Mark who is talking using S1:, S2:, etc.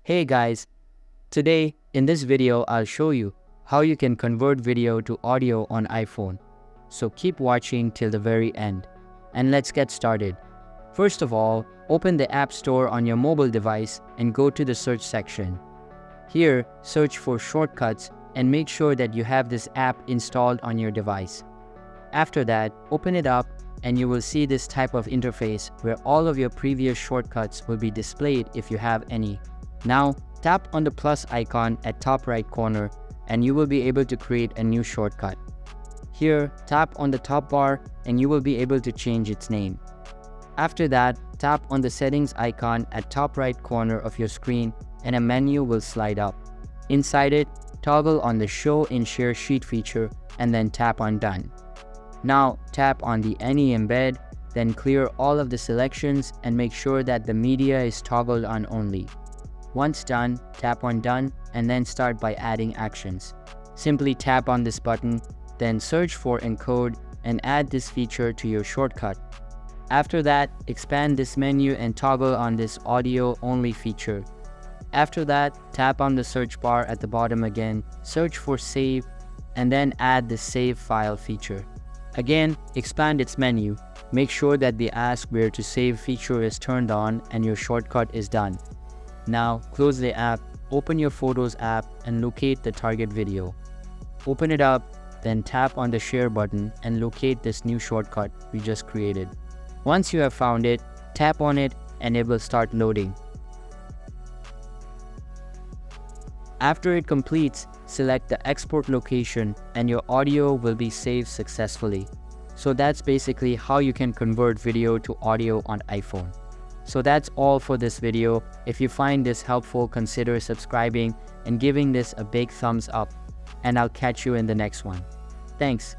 S1: Hey guys, today in this video I'll show you how you can convert video to audio on iPhone. So keep watching till the very end. And let's get started. First of all, open the App Store on your mobile device and go to the search section. Here, search for shortcuts and make sure that you have this app installed on your device. After that, open it up and you will see this type of interface where all of your previous shortcuts will be displayed if you have any. Now, tap on the plus icon at top right corner and you will be able to create a new shortcut. Here, tap on the top bar and you will be able to change its name. After that, tap on the settings icon at top right corner of your screen and a menu will slide up. Inside it, toggle on the Show in Share Sheet feature and then tap on Done. Now, tap on the Any Embed, then clear all of the selections and make sure that the media is toggled on only. Once done, tap on Done and then start by adding actions. Simply tap on this button, then search for Encode and add this feature to your shortcut. After that, expand this menu and toggle on this Audio Only feature. After that, tap on the search bar at the bottom again, search for Save, and then add the Save File feature. Again, expand its menu. Make sure that the Ask Where to Save feature is turned on and your shortcut is done. Now, close the app, open your Photos app and locate the target video. Open it up, then tap on the Share button and locate this new shortcut we just created. Once you have found it, tap on it and it will start loading. After it completes, select the export location and your audio will be saved successfully. So that's basically how you can convert video to audio on iPhone. So that's all for this video. If you find this helpful, consider subscribing and giving this a big thumbs up. And I'll catch you in the next one. Thanks.